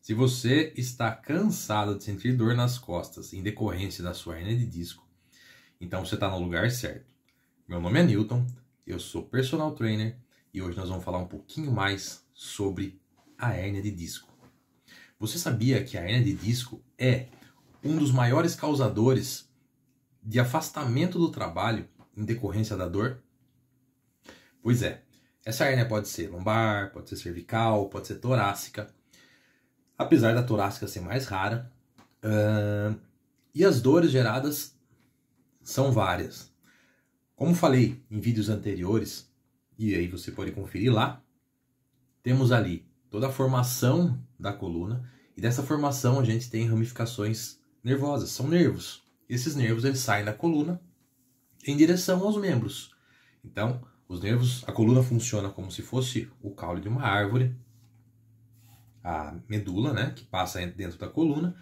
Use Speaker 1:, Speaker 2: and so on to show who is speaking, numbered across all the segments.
Speaker 1: Se você está cansado de sentir dor nas costas em decorrência da sua hérnia de disco, então você está no lugar certo. Meu nome é Newton, eu sou personal trainer e hoje nós vamos falar um pouquinho mais sobre a hérnia de disco. Você sabia que a hérnia de disco é um dos maiores causadores de afastamento do trabalho em decorrência da dor? Pois é, essa hérnia pode ser lombar, pode ser cervical, pode ser torácica, apesar da torácica ser mais rara. E as dores geradas são várias. Como falei em vídeos anteriores, e aí você pode conferir lá, temos ali toda a formação da coluna, e dessa formação a gente tem ramificações nervosas, são nervos. Esses nervos eles saem da coluna em direção aos membros. Então, os nervos, a coluna funciona como se fosse o caule de uma árvore, a medula, né, que passa dentro da coluna,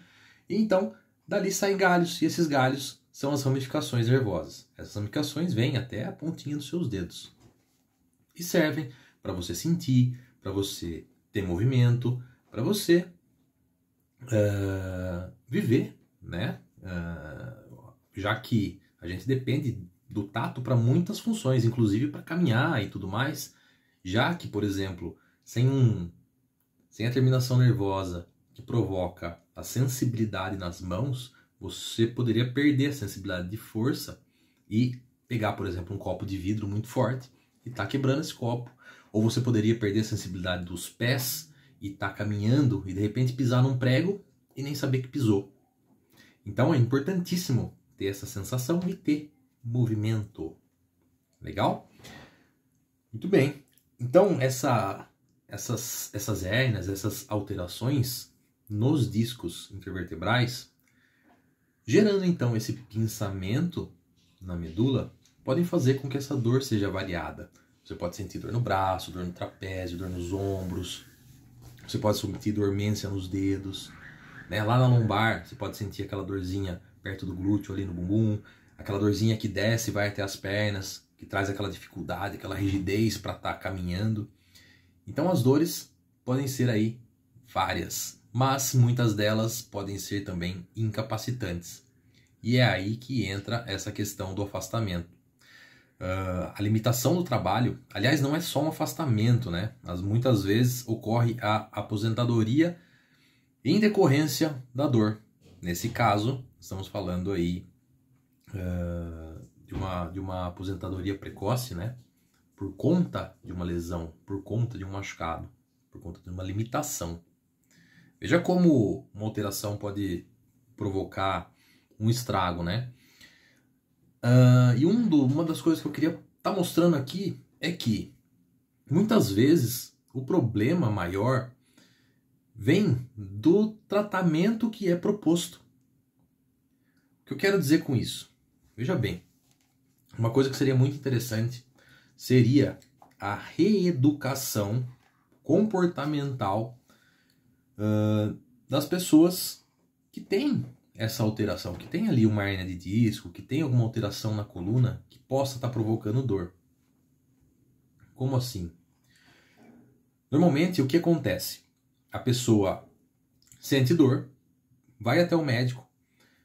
Speaker 1: e então dali saem galhos, e esses galhos são as ramificações nervosas. Essas ramificações vêm até a pontinha dos seus dedos e servem para você sentir, para você ter movimento, para você viver, né? Já que a gente depende do tato para muitas funções, inclusive para caminhar e tudo mais, já que, por exemplo, sem a terminação nervosa que provoca a sensibilidade nas mãos, você poderia perder a sensibilidade de força e pegar, por exemplo, um copo de vidro muito forte e estar quebrando esse copo. Ou você poderia perder a sensibilidade dos pés e estar caminhando e de repente pisar num prego e nem saber que pisou. Então é importantíssimo ter essa sensação e ter movimento. Legal? Muito bem. Então essas hérnias, essas alterações nos discos intervertebrais, gerando então esse pinçamento na medula, podem fazer com que essa dor seja variada. Você pode sentir dor no braço, dor no trapézio, dor nos ombros. Você pode sentir dormência nos dedos, né? Lá na lombar, você pode sentir aquela dorzinha perto do glúteo, ali no bumbum. Aquela dorzinha que desce e vai até as pernas, que traz aquela dificuldade, aquela rigidez para estar caminhando. Então as dores podem ser aí várias, mas muitas delas podem ser também incapacitantes. E é aí que entra essa questão do afastamento. A limitação do trabalho, aliás, não é só um afastamento, né? Mas muitas vezes ocorre a aposentadoria em decorrência da dor. Nesse caso, estamos falando aí de uma aposentadoria precoce, né? Por conta de uma lesão, por conta de um machucado, por conta de uma limitação. Veja como uma alteração pode provocar um estrago, né? E uma das coisas que eu queria estar mostrando aqui é que muitas vezes o problema maior vem do tratamento que é proposto. O que eu quero dizer com isso? Veja bem, uma coisa que seria muito interessante seria a reeducação comportamental das pessoas que têm essa alteração, que tem ali uma hérnia de disco, que tem alguma alteração na coluna que possa estar provocando dor. Como assim? Normalmente, o que acontece? A pessoa sente dor, vai até o médico,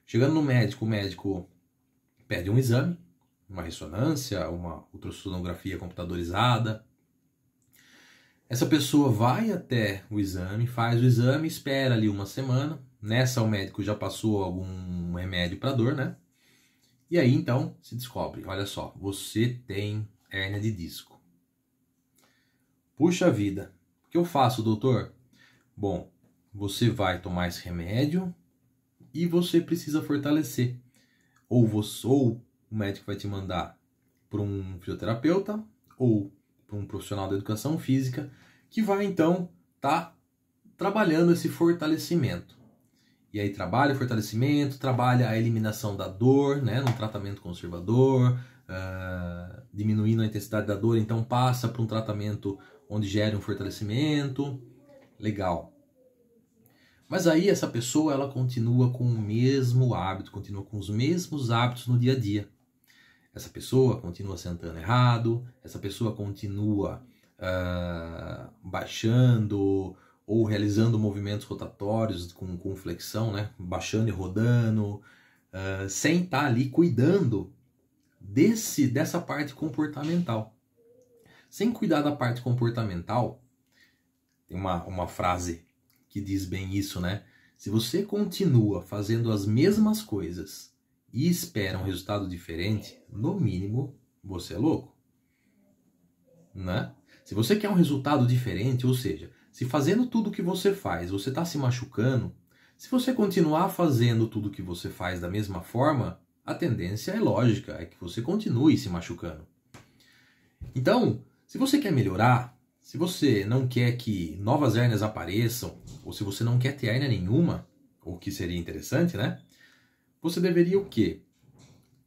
Speaker 1: chegando no médico, o médico pede um exame, uma ressonância, uma ultrassonografia computadorizada. Essa pessoa vai até o exame, faz o exame, espera ali uma semana. Nessa o médico já passou algum remédio para dor, né? E aí então se descobre, olha só, você tem hérnia de disco. Puxa vida, o que eu faço, doutor? Bom, você vai tomar esse remédio e você precisa fortalecer. Ou o médico vai te mandar para um fisioterapeuta ou para um profissional da educação física que vai então estar trabalhando esse fortalecimento. E aí trabalha o fortalecimento, trabalha a eliminação da dor, né, num tratamento conservador, diminuindo a intensidade da dor, então passa para um tratamento onde gera um fortalecimento. Legal. Mas aí essa pessoa ela continua com o mesmo hábito, continua com os mesmos hábitos no dia a dia. Essa pessoa continua sentando errado, essa pessoa continua baixando ou realizando movimentos rotatórios com flexão, né? Baixando e rodando, sem estar ali cuidando dessa parte comportamental. Sem cuidar da parte comportamental, tem uma frase que diz bem isso, né? Se você continua fazendo as mesmas coisas e espera um resultado diferente, no mínimo, você é louco. Né? Se você quer um resultado diferente, ou seja, se fazendo tudo o que você faz, você está se machucando, se você continuar fazendo tudo o que você faz da mesma forma, a tendência é lógica, é que você continue se machucando. Então, se você quer melhorar, se você não quer que novas hérnias apareçam, ou se você não quer ter hérnia nenhuma, o que seria interessante, né? Você deveria o quê?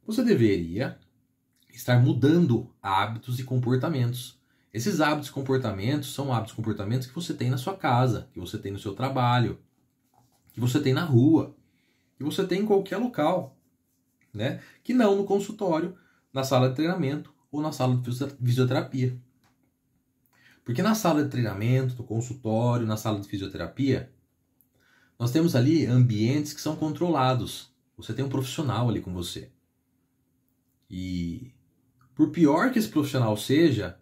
Speaker 1: Você deveria estar mudando hábitos e comportamentos. Esses hábitos e comportamentos são hábitos e comportamentos que você tem na sua casa, que você tem no seu trabalho, que você tem na rua, que você tem em qualquer local, né? Que não no consultório, na sala de treinamento ou na sala de fisioterapia. Porque na sala de treinamento, no consultório, na sala de fisioterapia, nós temos ali ambientes que são controlados. Você tem um profissional ali com você. E por pior que esse profissional seja,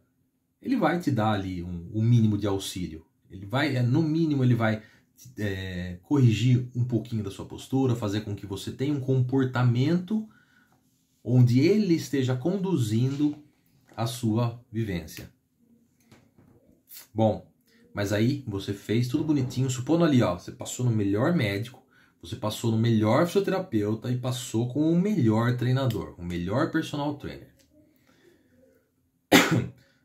Speaker 1: ele vai te dar ali um mínimo de auxílio. Ele vai, no mínimo, ele vai corrigir um pouquinho da sua postura, fazer com que você tenha um comportamento onde ele esteja conduzindo a sua vivência. Bom, mas aí você fez tudo bonitinho, supondo ali, ó, você passou no melhor médico, você passou no melhor fisioterapeuta e passou com o melhor treinador, o melhor personal trainer.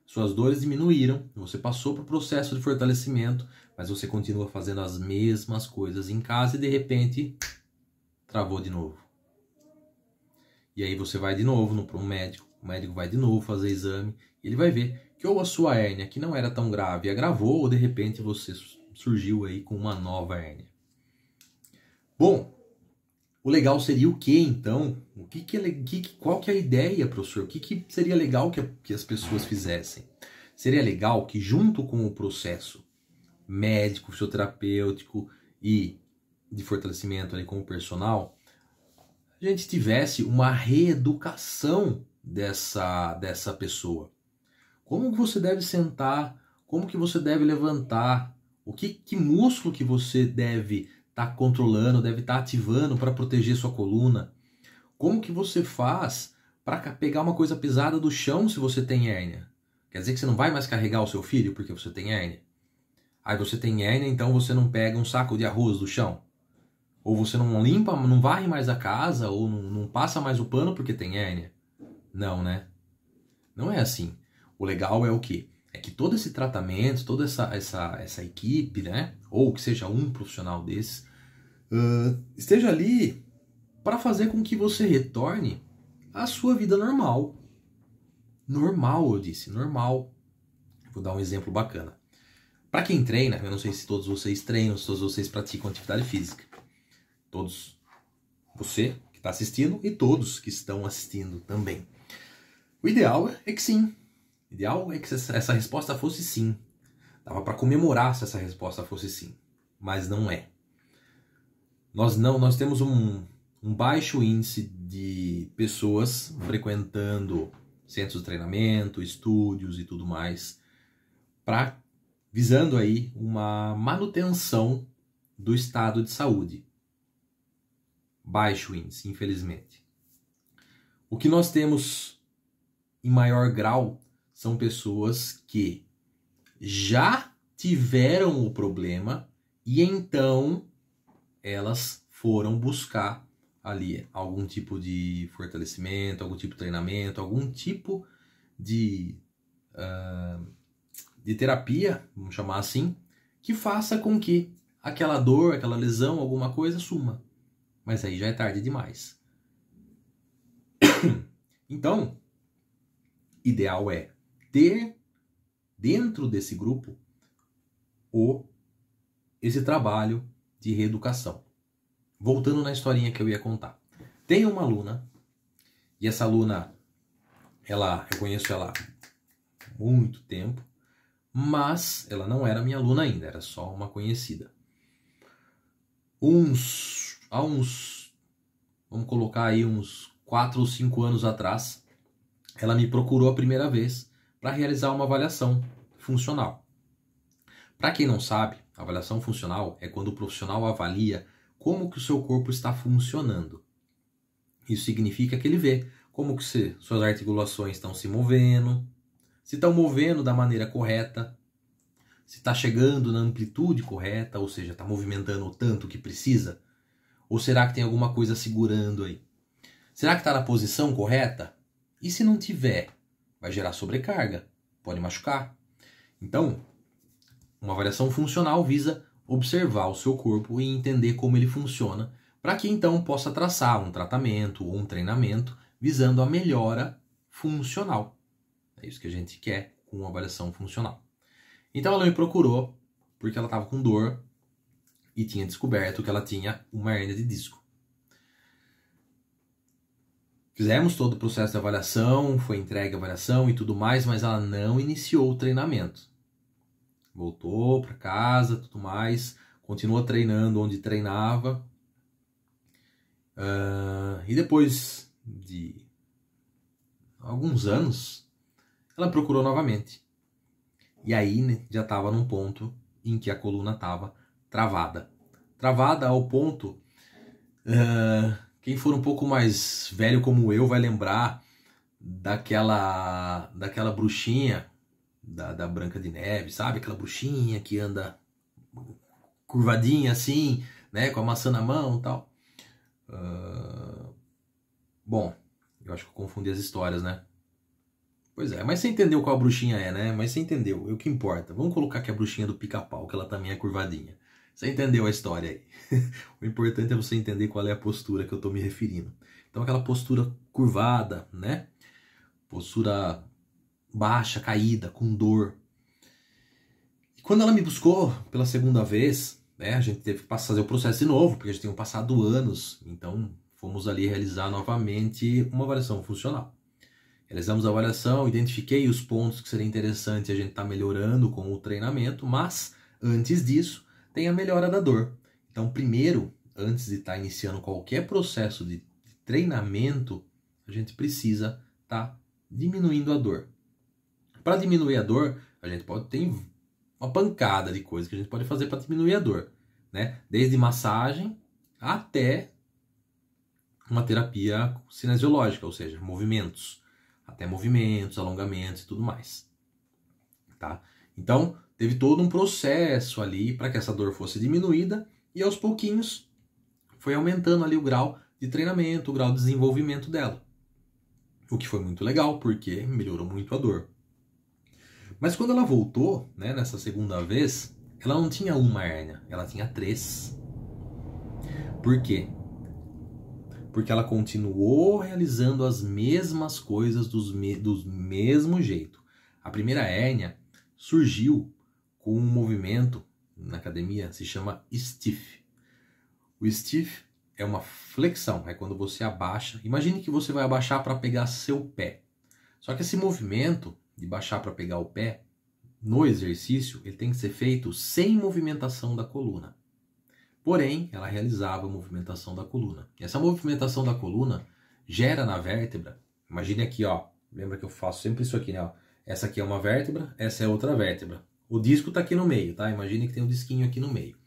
Speaker 1: Suas dores diminuíram, você passou para o processo de fortalecimento, mas você continua fazendo as mesmas coisas em casa e de repente travou de novo. E aí você vai de novo para um médico, o médico vai de novo fazer exame, e ele vai ver que ou a sua hérnia, que não era tão grave, agravou, ou de repente você surgiu aí com uma nova hérnia. Bom, o legal seria o que então? Qual que é a ideia, professor? O que seria legal que as pessoas fizessem? Seria legal que junto com o processo médico, fisioterapêutico e de fortalecimento ali com o personal, a gente tivesse uma reeducação dessa pessoa. Como que você deve sentar? Como que você deve levantar? Que músculo que você deve estar controlando, deve estar ativando para proteger sua coluna? Como que você faz para pegar uma coisa pesada do chão se você tem hérnia? Quer dizer que você não vai mais carregar o seu filho porque você tem hérnia? Aí você tem hérnia, então você não pega um saco de arroz do chão? Ou você não limpa, não varre mais a casa, ou não passa mais o pano porque tem hérnia? Não, né? Não é assim. O legal é o quê? É que todo esse tratamento, toda essa equipe, né? Ou que seja um profissional desses, esteja ali para fazer com que você retorne à sua vida normal. Normal, eu disse, normal. Vou dar um exemplo bacana. Para quem treina, eu não sei se todos vocês treinam, se todos vocês praticam atividade física. Todos, você que está assistindo e todos que estão assistindo também. O ideal é que sim. O ideal é que essa resposta fosse sim. Dava para comemorar se essa resposta fosse sim. Mas não é. Nós temos um baixo índice de pessoas frequentando centros de treinamento, estúdios e tudo mais, visando aí uma manutenção do estado de saúde. Baixo índice, infelizmente. O que nós temos em maior grau são pessoas que já tiveram o problema e então elas foram buscar ali algum tipo de fortalecimento, algum tipo de treinamento, algum tipo de terapia, vamos chamar assim, que faça com que aquela dor, aquela lesão, alguma coisa suma. Mas aí já é tarde demais. Então, ideal é ter dentro desse grupo esse trabalho de reeducação. Voltando na historinha que eu ia contar. Tem uma aluna, e essa aluna, eu conheço ela há muito tempo, mas ela não era minha aluna ainda, era só uma conhecida. Vamos colocar aí uns 4 ou 5 anos atrás, ela me procurou a primeira vez para realizar uma avaliação funcional. Para quem não sabe, avaliação funcional é quando o profissional avalia como que o seu corpo está funcionando. Isso significa que ele vê como que suas articulações estão se movendo, se estão movendo da maneira correta, se está chegando na amplitude correta, ou seja, está movimentando o tanto que precisa, ou será que tem alguma coisa segurando aí? Será que está na posição correta? E se não tiver, vai gerar sobrecarga, pode machucar. Então, uma avaliação funcional visa observar o seu corpo e entender como ele funciona, para que então possa traçar um tratamento ou um treinamento visando a melhora funcional. É isso que a gente quer com uma avaliação funcional. Então ela me procurou porque ela estava com dor e tinha descoberto que ela tinha uma hérnia de disco. Fizemos todo o processo de avaliação, foi entregue a avaliação e tudo mais, mas ela não iniciou o treinamento. Voltou para casa, tudo mais, continuou treinando onde treinava. E depois de alguns anos, ela procurou novamente. E aí, né, já estava num ponto em que a coluna estava travada. Travada ao ponto... quem for um pouco mais velho como eu vai lembrar daquela bruxinha da Branca de Neve, sabe? Aquela bruxinha que anda curvadinha assim, né? Com a maçã na mão e tal. Bom, eu acho que eu confundi as histórias, né? Pois é, mas você entendeu qual bruxinha é, né? Mas você entendeu, é o que importa. Vamos colocar que é a bruxinha do Pica-Pau, que ela também é curvadinha. Você entendeu a história aí. O importante é você entender qual é a postura que eu estou me referindo. Então aquela postura curvada, né? Postura baixa, caída, com dor. E quando ela me buscou pela segunda vez, né? A gente teve que fazer o processo de novo, porque já tinham passado anos. Então fomos ali realizar novamente uma avaliação funcional. Realizamos a avaliação, identifiquei os pontos que seria interessante a gente estar melhorando com o treinamento, mas antes disso tem a melhora da dor. Então primeiro, antes de estar iniciando qualquer processo de treinamento, a gente precisa estar diminuindo a dor. Para diminuir a dor, a gente pode ter uma pancada de coisas que a gente pode fazer para diminuir a dor, né? Desde massagem até uma terapia cinesiológica, ou seja, movimentos. Até movimentos, alongamentos e tudo mais. Tá? Então, teve todo um processo ali para que essa dor fosse diminuída e aos pouquinhos foi aumentando ali o grau de treinamento, o grau de desenvolvimento dela. O que foi muito legal, porque melhorou muito a dor. Mas quando ela voltou, né, nessa segunda vez, ela não tinha uma hérnia, ela tinha 3. Por quê? Porque ela continuou realizando as mesmas coisas do mesmo jeito. A primeira hérnia surgiu com um movimento na academia, se chama stiff. O stiff é uma flexão, é quando você abaixa. Imagine que você vai abaixar para pegar seu pé. Só que esse movimento de baixar para pegar o pé, no exercício, ele tem que ser feito sem movimentação da coluna. Porém, ela realizava a movimentação da coluna. E essa movimentação da coluna gera na vértebra, imagine aqui, ó, lembra que eu faço sempre isso aqui, né? Ó. Essa aqui é uma vértebra, essa é outra vértebra. O disco está aqui no meio, tá? Imagine que tem um disquinho aqui no meio.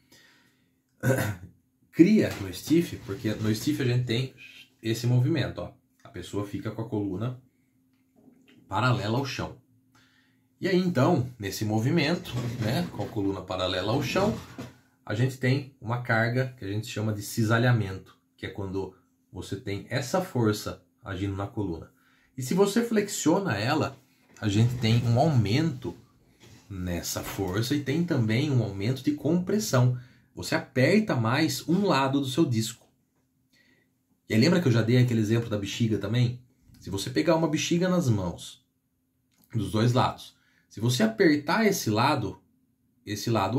Speaker 1: Cria no stiff, porque no stiff a gente tem esse movimento, ó. A pessoa fica com a coluna paralela ao chão. E aí, então, nesse movimento, né, com a coluna paralela ao chão, a gente tem uma carga que a gente chama de cisalhamento, que é quando você tem essa força agindo na coluna. E se você flexiona ela, a gente tem um aumento nessa força e tem também um aumento de compressão. Você aperta mais um lado do seu disco. E aí, lembra que eu já dei aquele exemplo da bexiga também? Se você pegar uma bexiga nas mãos, dos dois lados, se você apertar esse lado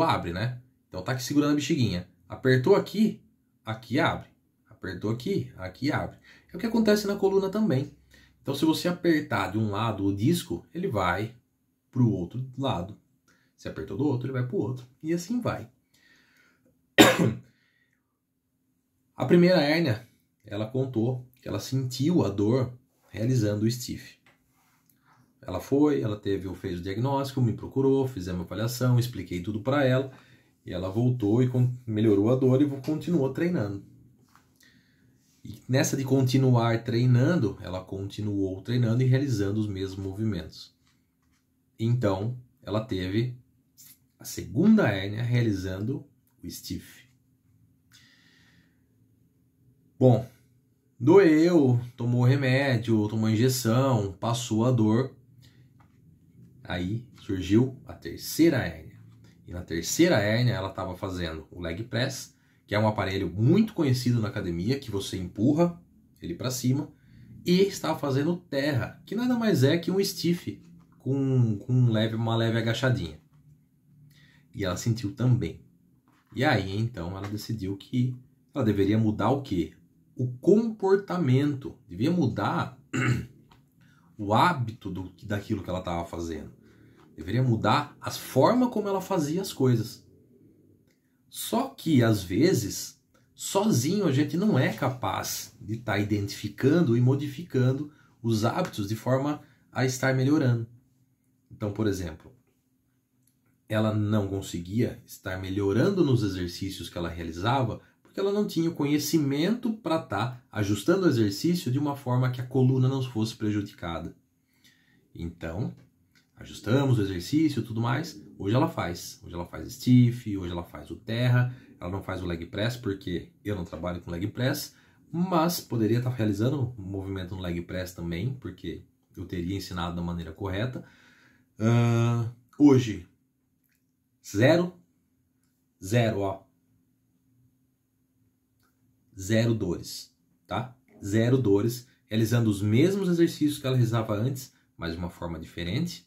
Speaker 1: abre, né? Então tá aqui segurando a bexiguinha. Apertou aqui, aqui abre. Apertou aqui, aqui abre. É o que acontece na coluna também. Então se você apertar de um lado o disco, ele vai para o outro lado. Se apertou do outro, ele vai para o outro. E assim vai. A primeira hérnia, ela contou que ela sentiu a dor realizando o stiff. Ela fez o diagnóstico, me procurou, fizemos a avaliação, expliquei tudo para ela. E ela voltou e melhorou a dor e continuou treinando. E nessa de continuar treinando, ela continuou treinando e realizando os mesmos movimentos. Então, ela teve a segunda hérnia realizando o stiff. Bom, doeu, tomou remédio, tomou injeção, passou a dor. Aí surgiu a terceira hérnia. E na terceira hérnia ela estava fazendo o leg press, que é um aparelho muito conhecido na academia, que você empurra ele para cima, e estava fazendo terra, que nada mais é que um stiff com uma leve agachadinha. E ela sentiu também. E aí então ela decidiu que ela deveria mudar o quê? O comportamento. Devia mudar o hábito daquilo que ela estava fazendo. Deveria mudar a forma como ela fazia as coisas. Só que, às vezes, sozinho a gente não é capaz de estar identificando e modificando os hábitos de forma a estar melhorando. Então, por exemplo, ela não conseguia estar melhorando nos exercícios que ela realizava porque ela não tinha o conhecimento para estar ajustando o exercício de uma forma que a coluna não fosse prejudicada. Então, ajustamos o exercício e tudo mais. Hoje ela faz. Hoje ela faz stiff, hoje ela faz o terra. Ela não faz o leg press porque eu não trabalho com leg press, mas poderia estar realizando um movimento no leg press também, porque eu teria ensinado da maneira correta. Hoje, zero, ó. Zero dores, tá? Zero dores, realizando os mesmos exercícios que ela realizava antes, mas de uma forma diferente.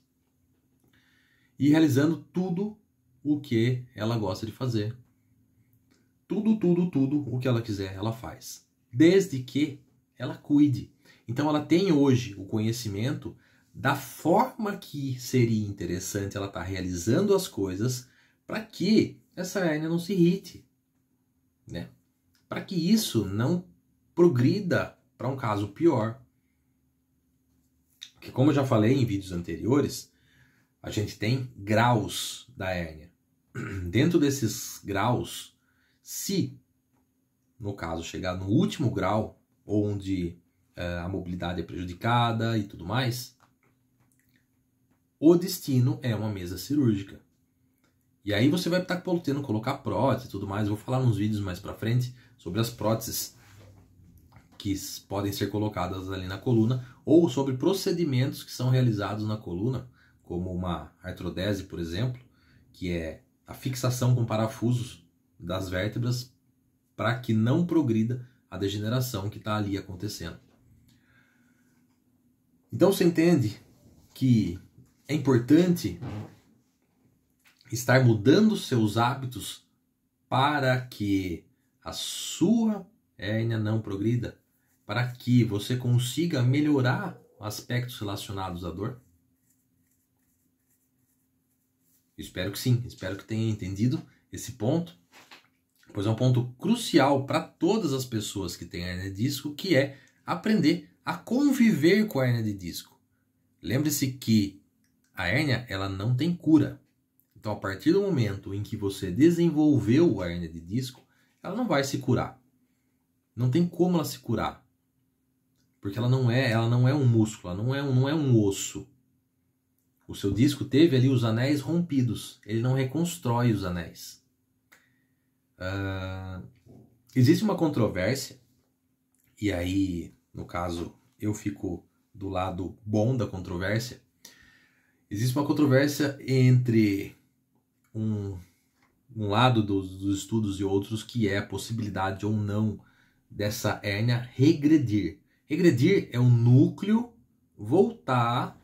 Speaker 1: E realizando tudo o que ela gosta de fazer. Tudo o que ela quiser, ela faz. Desde que ela cuide. Então ela tem hoje o conhecimento da forma que seria interessante ela estar realizando as coisas para que essa hérnia não se irrite, né? Para que isso não progrida para um caso pior. Porque como eu já falei em vídeos anteriores, a gente tem graus da hérnia. Dentro desses graus, se, no caso, chegar no último grau, onde a mobilidade é prejudicada e tudo mais, o destino é uma mesa cirúrgica. E aí você vai estar podendo colocar prótese e tudo mais. Eu vou falar nos vídeos mais pra frente sobre as próteses que podem ser colocadas ali na coluna, ou sobre procedimentos que são realizados na coluna, como uma artrodese, por exemplo, que é a fixação com parafusos das vértebras para que não progrida a degeneração que está ali acontecendo. Então você entende que é importante estar mudando seus hábitos para que a sua hérnia não progrida, para que você consiga melhorar aspectos relacionados à dor? Espero que sim, espero que tenha entendido esse ponto, pois é um ponto crucial para todas as pessoas que têm hérnia de disco, que é aprender a conviver com a hérnia de disco. Lembre-se que a hérnia ela não tem cura. Então, a partir do momento em que você desenvolveu a hérnia de disco, ela não vai se curar. Não tem como ela se curar. Porque ela não é um músculo, ela não é um osso. O seu disco teve ali os anéis rompidos. Ele não reconstrói os anéis. Existe uma controvérsia, e aí, no caso, eu fico do lado bom da controvérsia. Existe uma controvérsia entre um lado dos estudos e outros, que é a possibilidade ou não dessa hérnia regredir. Regredir é um núcleo voltar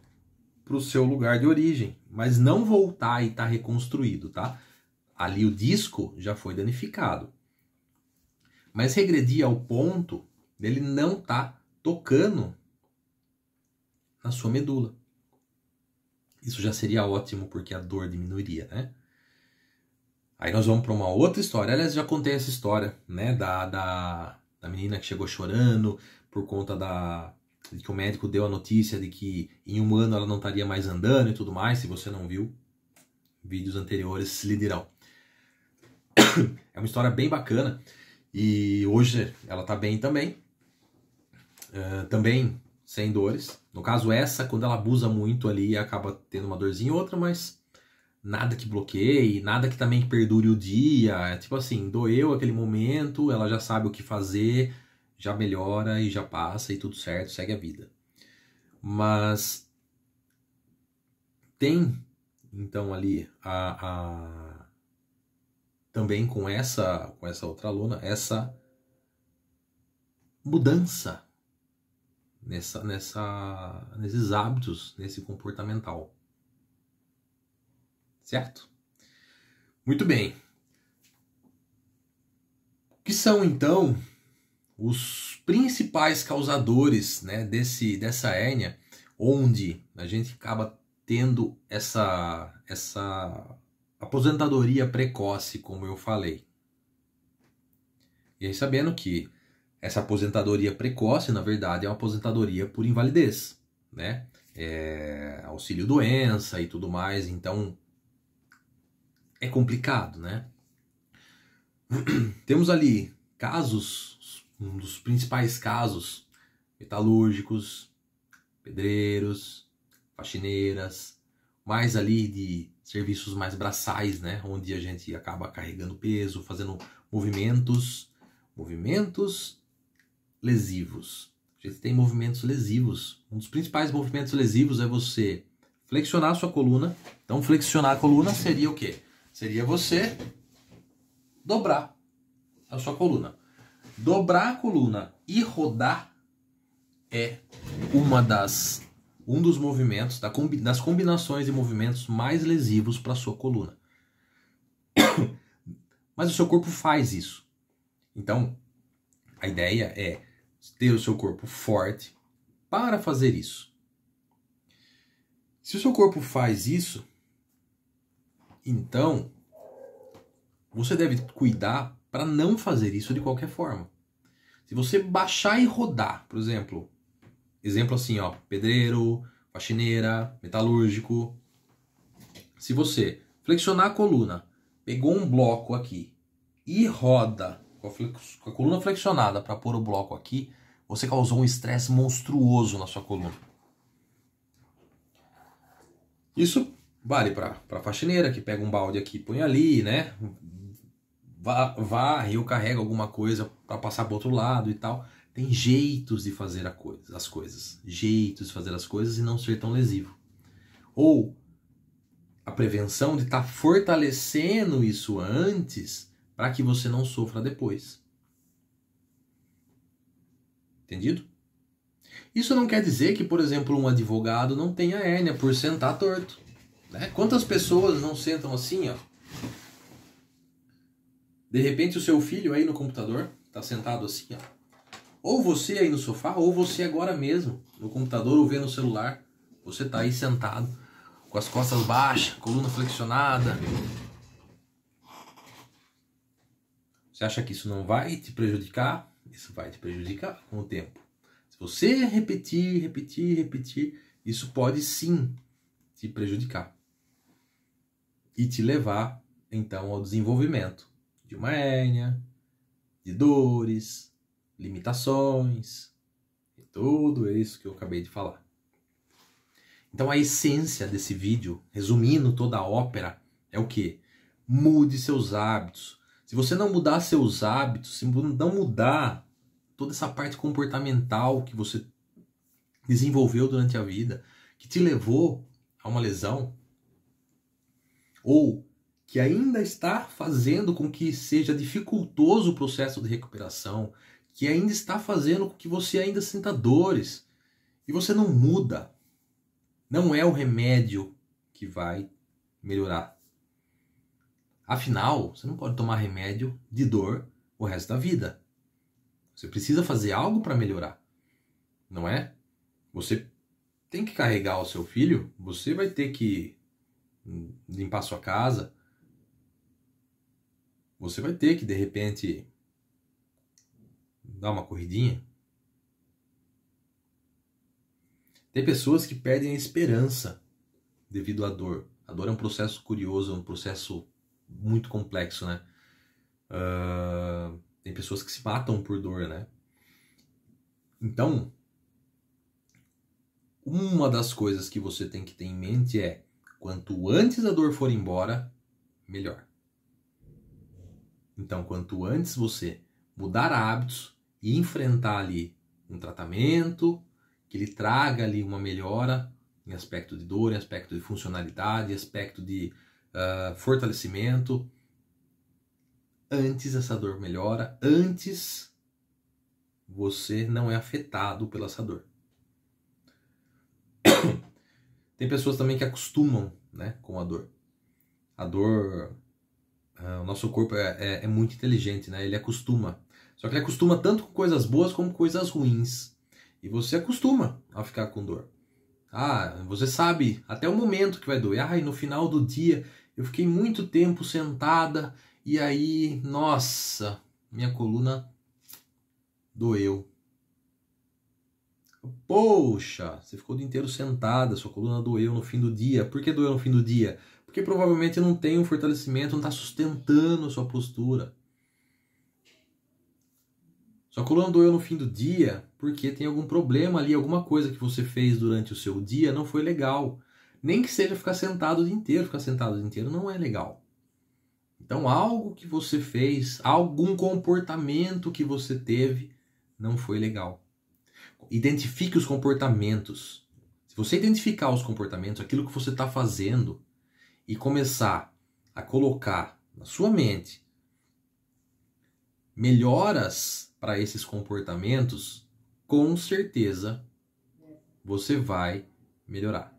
Speaker 1: para o seu lugar de origem, mas não voltar e estar reconstruído, tá? Ali o disco já foi danificado. Mas regredir ao ponto dele não estar tocando na sua medula. Isso já seria ótimo porque a dor diminuiria, né? Aí nós vamos para uma outra história. Aliás, já contei essa história, né? Da menina que chegou chorando por conta de que o médico deu a notícia de que em 1 ano ela não estaria mais andando e tudo mais. Se você não viu, vídeos anteriores lhe dirão. É uma história bem bacana. E hoje ela tá bem também. Também sem dores. No caso, essa, quando ela abusa muito ali, acaba tendo uma dorzinha ou outra, mas nada que bloqueie, nada que também perdure o dia. É tipo assim, doeu aquele momento, ela já sabe o que fazer, já melhora e já passa e tudo certo, segue a vida. Mas tem, então, ali também com essa outra aluna, essa mudança nesses hábitos, nesse comportamental. Certo? Muito bem. O que são, então, os principais causadores, né, dessa hérnia, onde a gente acaba tendo essa aposentadoria precoce, como eu falei? E aí, sabendo que essa aposentadoria precoce, na verdade, é uma aposentadoria por invalidez, né? Auxílio-doença e tudo mais, então é complicado, né? Temos ali casos, um dos principais casos, metalúrgicos, pedreiros, faxineiras, mais ali de serviços mais braçais, né? Onde a gente acaba carregando peso, fazendo movimentos lesivos. A gente tem movimentos lesivos. Um dos principais movimentos lesivos é você flexionar a sua coluna. Então, flexionar a coluna seria o quê? Seria você dobrar a sua coluna. Dobrar a coluna e rodar é um dos movimentos, das combinações de movimentos mais lesivos para a sua coluna. Mas o seu corpo faz isso. Então, a ideia é ter o seu corpo forte para fazer isso. Se o seu corpo faz isso, então você deve cuidar para não fazer isso de qualquer forma. Se você baixar e rodar, por exemplo assim, ó, pedreiro, faxineira, metalúrgico. Se você flexionar a coluna, pegou um bloco aqui e roda com a coluna flexionada para pôr o bloco aqui, você causou um estresse monstruoso na sua coluna. Isso vale para faxineira, que pega um balde aqui e põe ali, né? Varre ou carrega alguma coisa para passar para o outro lado e tal. Tem jeitos de fazer as coisas. Jeitos de fazer as coisas e não ser tão lesivo. Ou a prevenção de estar fortalecendo isso antes para que você não sofra depois. Entendido? Isso não quer dizer que, por exemplo, um advogado não tenha hérnia por sentar torto. Né? Quantas pessoas não sentam assim, ó? De repente o seu filho aí no computador está sentado assim, ó. Ou você aí no sofá, ou você agora mesmo no computador ou vendo o celular. Você está aí sentado, com as costas baixas, coluna flexionada. Você acha que isso não vai te prejudicar? Isso vai te prejudicar com o tempo. Se você repetir, isso pode sim te prejudicar. E te levar, então, ao desenvolvimento de uma hérnia, de dores, limitações, e tudo isso que eu acabei de falar. Então a essência desse vídeo, resumindo toda a ópera, é o quê? Mude seus hábitos. Se você não mudar seus hábitos, se não mudar toda essa parte comportamental que você desenvolveu durante a vida, que te levou a uma lesão, ou que ainda está fazendo com que seja dificultoso o processo de recuperação, que ainda está fazendo com que você ainda sinta dores, e você não muda, não é o remédio que vai melhorar. Afinal, você não pode tomar remédio de dor o resto da vida. Você precisa fazer algo para melhorar, não é? Você tem que carregar o seu filho, você vai ter que limpar sua casa, você vai ter que, de repente, dar uma corridinha. Tem pessoas que perdem a esperança devido à dor. A dor é um processo curioso, é um processo muito complexo, né? Tem pessoas que se matam por dor, né? Então, uma das coisas que você tem que ter em mente é: quanto antes a dor for embora, melhor. Então, quanto antes você mudar hábitos e enfrentar ali um tratamento que lhe traga ali uma melhora em aspecto de dor, em aspecto de funcionalidade, em aspecto de fortalecimento, antes essa dor melhora, antes você não é afetado pela essa dor. Tem pessoas também que acostumam, né, com a dor. A dor, o nosso corpo é muito inteligente, né? Ele acostuma. Só que ele acostuma tanto com coisas boas como coisas ruins. E você acostuma a ficar com dor. Você sabe até o momento que vai doer. E no final do dia eu fiquei muito tempo sentada e aí, nossa, minha coluna doeu. Poxa, você ficou o dia inteiro sentada, sua coluna doeu no fim do dia. Por que doeu no fim do dia? Porque provavelmente não tem um fortalecimento, não está sustentando a sua postura. Sua coluna doeu no fim do dia porque tem algum problema ali, alguma coisa que você fez durante o seu dia não foi legal. Nem que seja ficar sentado o dia inteiro. Ficar sentado o dia inteiro não é legal. Então algo que você fez, algum comportamento que você teve não foi legal. Identifique os comportamentos. Se você identificar os comportamentos, aquilo que você está fazendo, e começar a colocar na sua mente melhoras para esses comportamentos, com certeza você vai melhorar.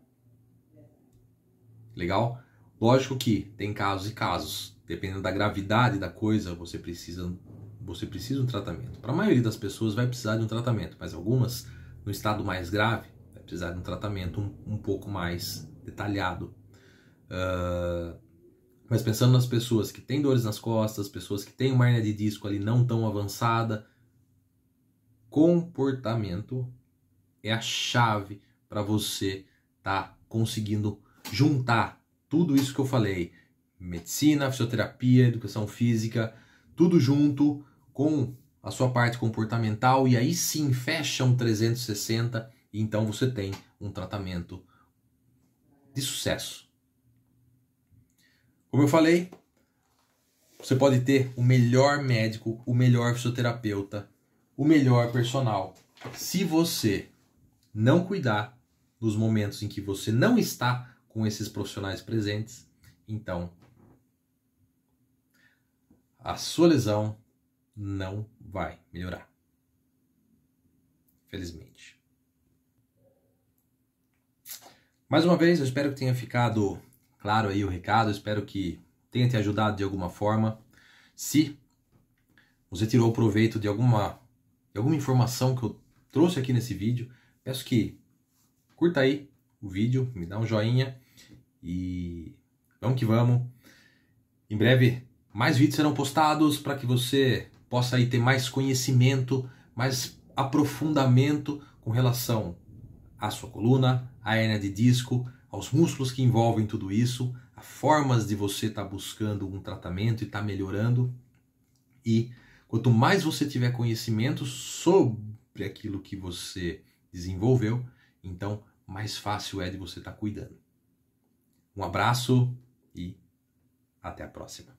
Speaker 1: Legal? Lógico que tem casos e casos. Dependendo da gravidade da coisa, você precisa de um tratamento. Para a maioria das pessoas vai precisar de um tratamento, mas algumas, no estado mais grave, vai precisar de um tratamento um pouco mais detalhado. Mas pensando nas pessoas que têm dores nas costas, pessoas que têm uma hérnia de disco ali não tão avançada, comportamento é a chave para você estar conseguindo juntar tudo isso que eu falei. Medicina, fisioterapia, educação física, tudo junto com a sua parte comportamental, e aí sim fecha um 360 e então você tem um tratamento de sucesso. Como eu falei, você pode ter o melhor médico, o melhor fisioterapeuta, o melhor personal. Se você não cuidar nos momentos em que você não está com esses profissionais presentes, então a sua lesão não vai melhorar. Felizmente. Mais uma vez, eu espero que tenha ficado claro aí o recado, eu espero que tenha te ajudado de alguma forma. Se você tirou proveito de alguma informação que eu trouxe aqui nesse vídeo, peço que curta aí o vídeo, me dá um joinha e vamos que vamos. Em breve, mais vídeos serão postados para que você possa aí ter mais conhecimento, mais aprofundamento com relação à sua coluna, à hérnia de disco, aos músculos que envolvem tudo isso, a formas de você estar buscando um tratamento e estar melhorando. E quanto mais você tiver conhecimento sobre aquilo que você desenvolveu, então mais fácil é de você estar cuidando. Um abraço e até a próxima.